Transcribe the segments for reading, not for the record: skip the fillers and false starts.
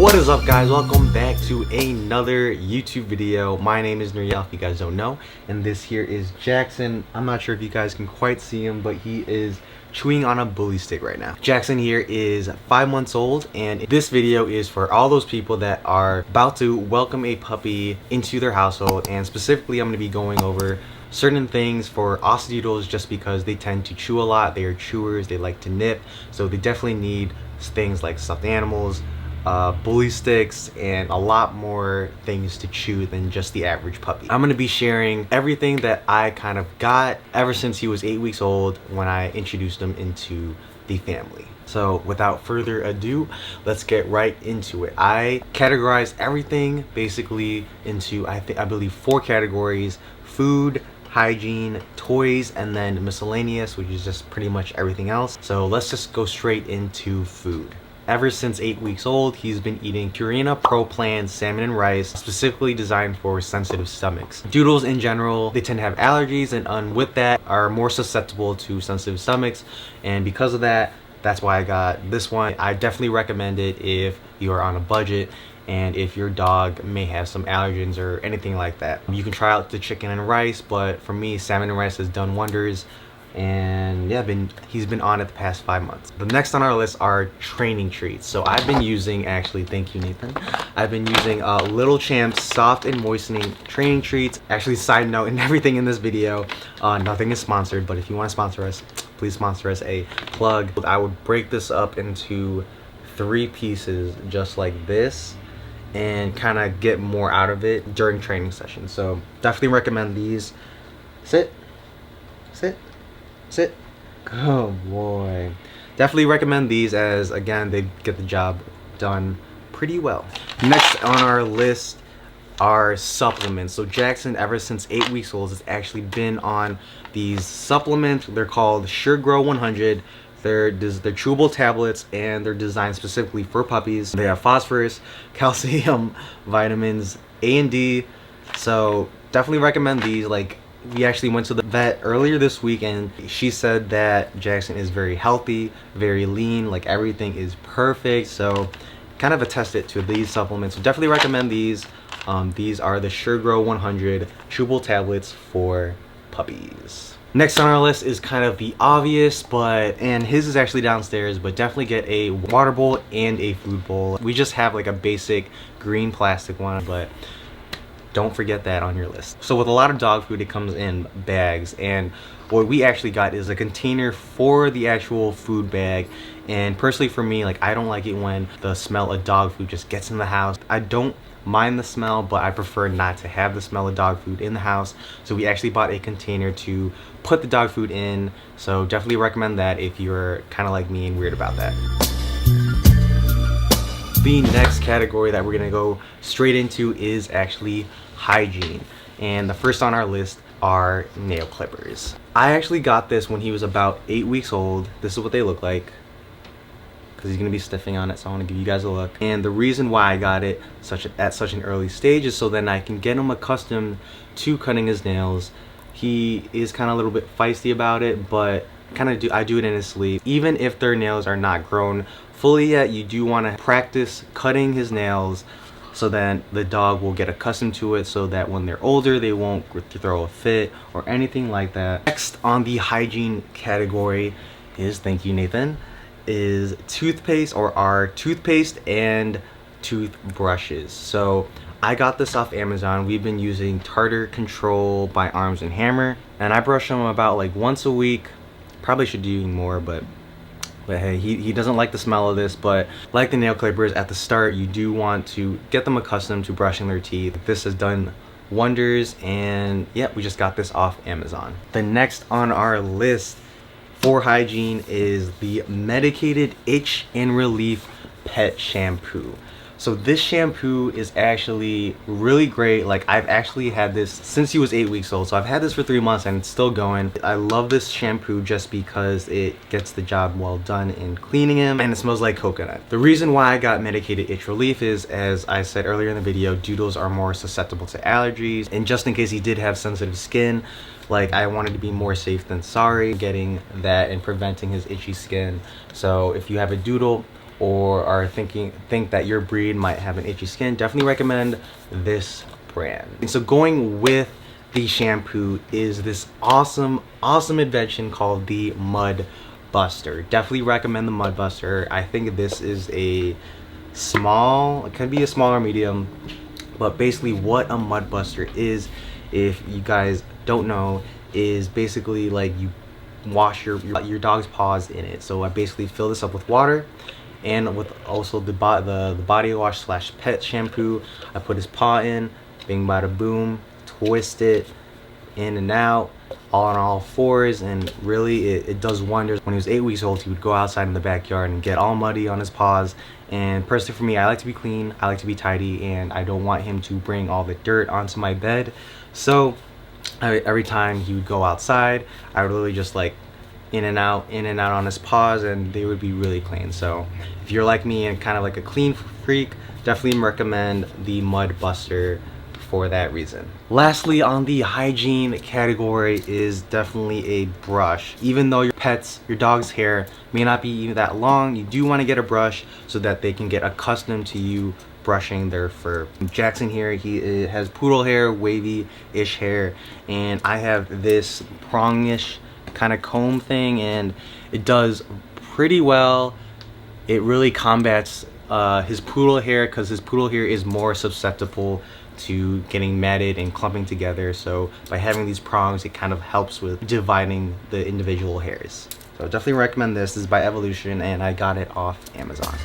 What is up, guys? Welcome back to another YouTube video. My name is Nuriel, if you guys don't know, and this here is Jackson. I'm not sure if you guys can quite see him, but he is chewing on a bully stick right now. Jackson here is 5 months old, and this video is for all those people that are about to welcome a puppy into their household. And specifically, I'm going to be going over certain things for Aussie just because they tend to chew a lot. They are chewers, they like to nip, so they definitely need things like stuffed animals, bully sticks, and a lot more things to chew than just the average puppy. I'm going to be sharing everything that I kind of got ever since he was 8 weeks old when I introduced him into the family. So without further ado, let's get right into it. I categorized everything basically into I believe 4 categories: food, hygiene, toys, and then miscellaneous, which is just pretty much everything else. So let's just go straight into food. Ever since 8 weeks old, he's been eating Purina Pro Plan salmon and rice, specifically designed for sensitive stomachs. Doodles in general, they tend to have allergies, and with that are more susceptible to sensitive stomachs, and because of that, that's why I got this one. I definitely recommend it if you are on a budget and if your dog may have some allergens or anything like that. You can try out the chicken and rice, but for me, salmon and rice has done wonders. And yeah, he's been on it the past 5 months. The next on our list are training treats. So I've been using, actually, thank you, Nathan. I've been using Little Champs soft and moistening training treats. Actually, side note, and everything in this video, nothing is sponsored, but if you want to sponsor us, please sponsor us. A plug. I would break this up into 3 pieces just like this and kind of get more out of it during training sessions. So definitely recommend these. Sit. Oh boy. Definitely recommend these, as again, they get the job done pretty well. Next on our list are supplements. So Jackson, ever since 8 weeks old, has actually been on these supplements. They're called Sure Grow 100. They're chewable tablets, and they're designed specifically for puppies. They have phosphorus, calcium, vitamins A and D. So definitely recommend these. Like, we actually went to the vet earlier this week, and she said that Jackson is very healthy, very lean, like everything is perfect. So kind of attested to these supplements. So definitely recommend these. These are the Sure Grow 100 chewable tablets for puppies. Next on our list is kind of the obvious, and his is actually downstairs, but definitely get a water bowl and a food bowl. We just have like a basic green plastic one, but don't forget that on your list. So with a lot of dog food, it comes in bags, and what we actually got is a container for the actual food bag. And personally for me, like, I don't like it when the smell of dog food just gets in the house. I don't mind the smell, but I prefer not to have the smell of dog food in the house. So we actually bought a container to put the dog food in. So definitely recommend that if you're kind of like me and weird about that. The next category that we're gonna go straight into is actually hygiene, and the first on our list are nail clippers. I actually got this when he was about 8 weeks old. This is what they look like, because he's gonna be sniffing on it, so I want to give you guys a look. And the reason why I got it at such an early stage is so then I can get him accustomed to cutting his nails. He is kind of a little bit feisty about it, but I do it in his sleep. Even if their nails are not grown fully yet, you do want to practice cutting his nails so then the dog will get accustomed to it, so that when they're older they won't throw a fit or anything like that. Next on the hygiene category is, thank you Nathan, is toothpaste, or our toothpaste and toothbrushes. So I got this off Amazon. We've been using Tartar Control by Arms & Hammer, and I brush him about like once a week. Probably should do more, but hey, he doesn't like the smell of this. But like the nail clippers, at the start you do want to get them accustomed to brushing their teeth. This has done wonders, and yeah, we just got this off Amazon. The next on our list for hygiene is the medicated itch and relief pet shampoo. So this shampoo is actually really great. Like, I've actually had this since he was 8 weeks old, so I've had this for 3 months and it's still going. I love this shampoo just because it gets the job well done in cleaning him, and it smells like coconut. The reason why I got medicated itch relief is, as I said earlier in the video, doodles are more susceptible to allergies, and just in case he did have sensitive skin, like, I wanted to be more safe than sorry getting that and preventing his itchy skin. So if you have a doodle, or are think that your breed might have an itchy skin, definitely recommend this brand. And so going with the shampoo is this awesome invention called the Mud Buster. Definitely recommend the Mud Buster. I think this is a small, it could be a small or medium, but basically what a Mud Buster is, if you guys don't know, is basically like you wash your dog's paws in it. So I basically fill this up with water and with also the body wash slash pet shampoo. I put his paw in, bing bada boom, twist it in and out, all on all fours, and really it does wonders. When he was 8 weeks old, he would go outside in the backyard and get all muddy on his paws. And personally for me, I like to be clean, I like to be tidy, and I don't want him to bring all the dirt onto my bed. So every time he would go outside, I would literally just like in and out on his paws, and they would be really clean. So if you're like me and kind of like a clean freak, definitely recommend the Mud Buster for that reason. Lastly, on the hygiene category is definitely a brush. Even though your dog's hair may not be that long, you do want to get a brush so that they can get accustomed to you brushing their fur. Jackson here, he has poodle hair, wavy-ish hair, and I have this prongish kind of comb thing, and it does pretty well. It really combats his poodle hair, because his poodle hair is more susceptible to getting matted and clumping together. So by having these prongs, it kind of helps with dividing the individual hairs. So definitely recommend this. This is by Evolution, and I got it off Amazon.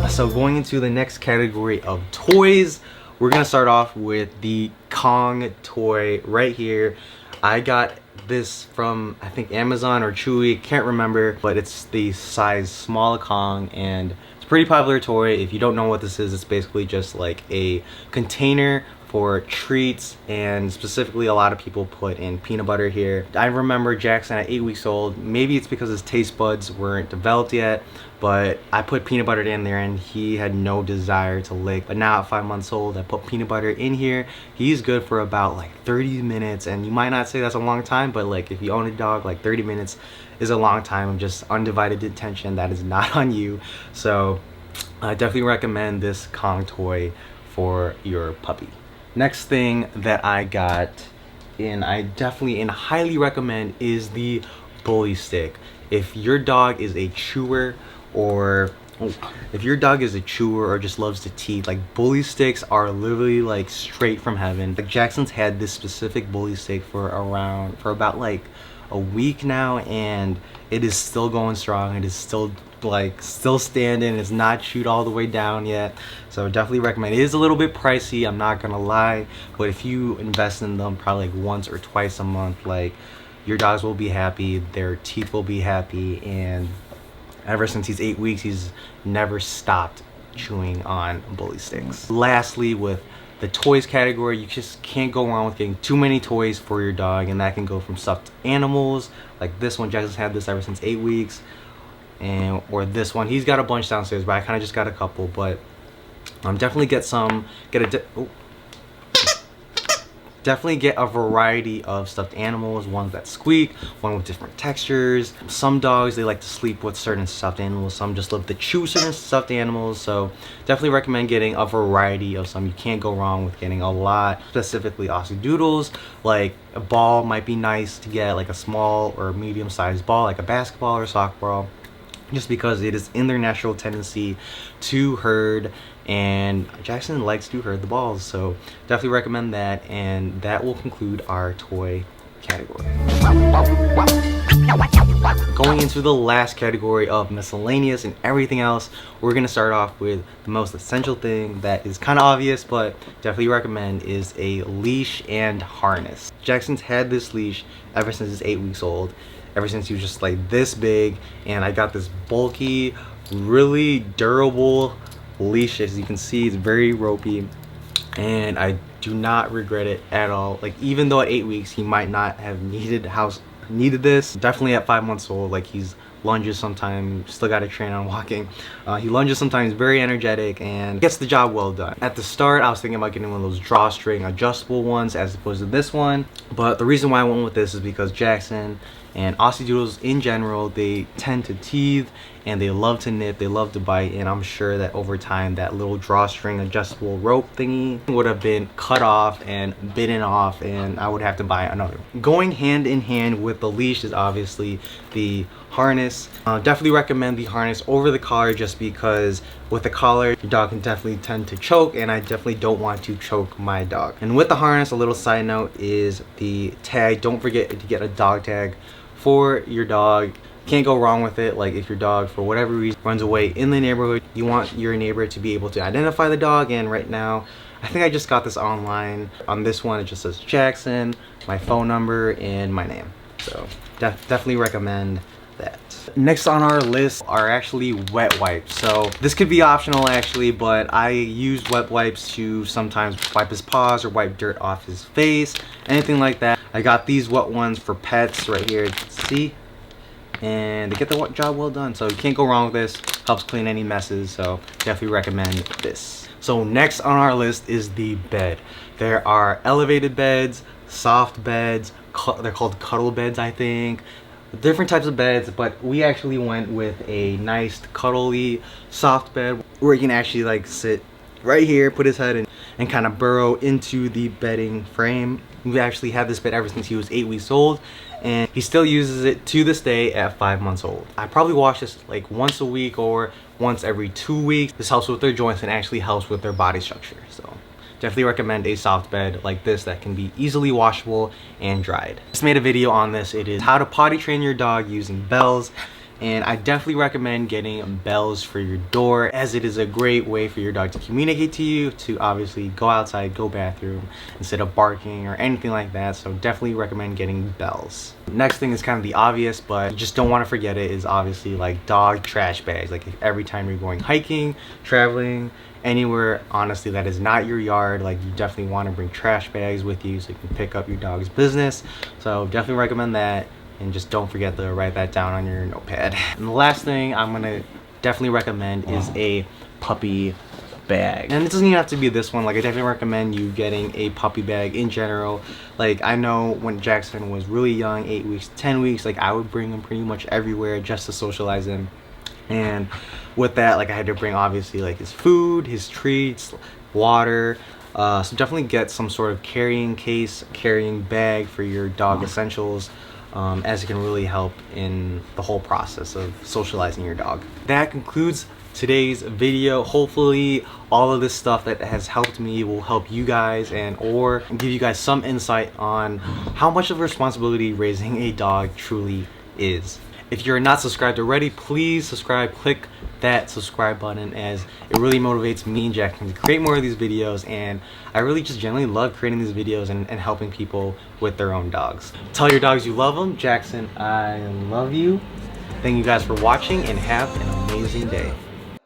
So going into the next category of toys, we're gonna start off with the Kong toy right here. I got this from, I think, Amazon or Chewy, can't remember, but it's the size small Kong, and it's a pretty popular toy. If you don't know what this is, it's basically just like a container for treats, and specifically a lot of people put in peanut butter here. I remember Jackson at 8 weeks old, maybe it's because his taste buds weren't developed yet, but I put peanut butter in there and he had no desire to lick. But now at 5 months old, I put peanut butter in here. He's good for about like 30 minutes, and you might not say that's a long time, but like if you own a dog, like 30 minutes is a long time of just undivided attention. That is not on you. So I definitely recommend this Kong toy for your puppy. Next thing that I got, and I definitely and highly recommend, is the bully stick. If your dog is a chewer, or just loves to teeth, like bully sticks are literally like straight from heaven. Like Jackson's had this specific bully stick for about like a week now, and it is still going strong. It is still standing. It's not chewed all the way down yet. So definitely recommend. It is a little bit pricey, I'm not gonna lie, but if you invest in them probably like once or twice a month, like your dogs will be happy, their teeth will be happy, and ever since he's 8 weeks, he's never stopped chewing on bully sticks. Lastly, with the toys category, you just can't go wrong with getting too many toys for your dog, and that can go from stuffed animals like this one. Jackson's had this ever since 8 weeks. Or this one, he's got a bunch downstairs, but I kind of just got a couple. But definitely get a variety of stuffed animals, ones that squeak, one with different textures. Some dogs, they like to sleep with certain stuffed animals, some just love to chew certain stuffed animals. So definitely recommend getting a variety of some. You can't go wrong with getting a lot. Specifically Aussie Doodles, like a ball might be nice to get, like a small or medium sized ball, like a basketball or soccer ball, just because it is in their natural tendency to herd, and Jackson likes to herd the balls. So definitely recommend that. And that will conclude our toy category. Going into the last category of miscellaneous and everything else, we're gonna start off with the most essential thing that is kind of obvious, but definitely recommend, is a leash and harness. Jackson's had this leash ever since he's 8 weeks old, ever since he was just like this big, and I got this bulky, really durable leash. As you can see, it's very ropey, and I do not regret it at all. Like, even though at 8 weeks he might not have needed this, definitely at 5 months old, like he's lunges sometimes, still got to train on walking. He lunges sometimes, very energetic, and gets the job well done. At the start, I was thinking about getting one of those drawstring adjustable ones as opposed to this one, but the reason why I went with this is because Jackson And Aussie Doodles in general, they tend to teeth and they love to nip, they love to bite, and I'm sure that over time that little drawstring adjustable rope thingy would have been cut off and bitten off, and I would have to buy another. Going hand in hand with the leash is obviously the harness. Definitely recommend the harness over the collar, just because with the collar your dog can definitely tend to choke, and I definitely don't want to choke my dog. And with the harness, a little side note is the tag. Don't forget to get a dog tag for your dog. Can't go wrong with it. Like if your dog for whatever reason runs away in the neighborhood, you want your neighbor to be able to identify the dog. And right now I think I just got this online. On this one it just says Jackson, my phone number, and my name. So definitely recommend that. Next on our list are actually wet wipes. So this could be optional actually, but I use wet wipes to sometimes wipe his paws or wipe dirt off his face, anything like that. I got these wet ones for pets right here, see, and they get the job well done. So you can't go wrong with this. Helps clean any messes, so definitely recommend this. So next on our list is the bed. There are elevated beds, soft beds, they're called cuddle beds, I think. Different types of beds, but we actually went with a nice cuddly soft bed where he can actually like sit right here, put his head in, and kind of burrow into the bedding frame. We actually had this bed ever since he was 8 weeks old, and he still uses it to this day at 5 months old. I probably wash this like once a week or once every 2 weeks. This helps with their joints and actually helps with their body structure. So definitely recommend a soft bed like this that can be easily washable and dried. Just made a video on this. It is how to potty train your dog using bells. And I definitely recommend getting bells for your door, as it is a great way for your dog to communicate to you, to obviously go outside, go bathroom, instead of barking or anything like that. So definitely recommend getting bells. Next thing is kind of the obvious, but you just don't want to forget it, is obviously like dog trash bags. Like if every time you're going hiking, traveling, anywhere honestly that is not your yard, like you definitely want to bring trash bags with you so you can pick up your dog's business. So definitely recommend that. And just don't forget to write that down on your notepad. And the last thing I'm gonna definitely recommend is a puppy bag. And it doesn't even have to be this one. Like I definitely recommend you getting a puppy bag in general. Like I know when Jackson was really young, 8 weeks, 10 weeks, like I would bring him pretty much everywhere just to socialize him. And with that, like I had to bring obviously like his food, his treats, water. So definitely get some sort of carrying case, carrying bag for your dog essentials. As it can really help in the whole process of socializing your dog. That concludes today's video. Hopefully all of this stuff that has helped me will help you guys, and or give you guys some insight on how much of a responsibility raising a dog truly is. If you're not subscribed already, please subscribe. Click that subscribe button, as it really motivates me and Jackson to create more of these videos. And I really just generally love creating these videos and helping people with their own dogs. Tell your dogs you love them. Jackson, I love you. Thank you guys for watching, and have an amazing day.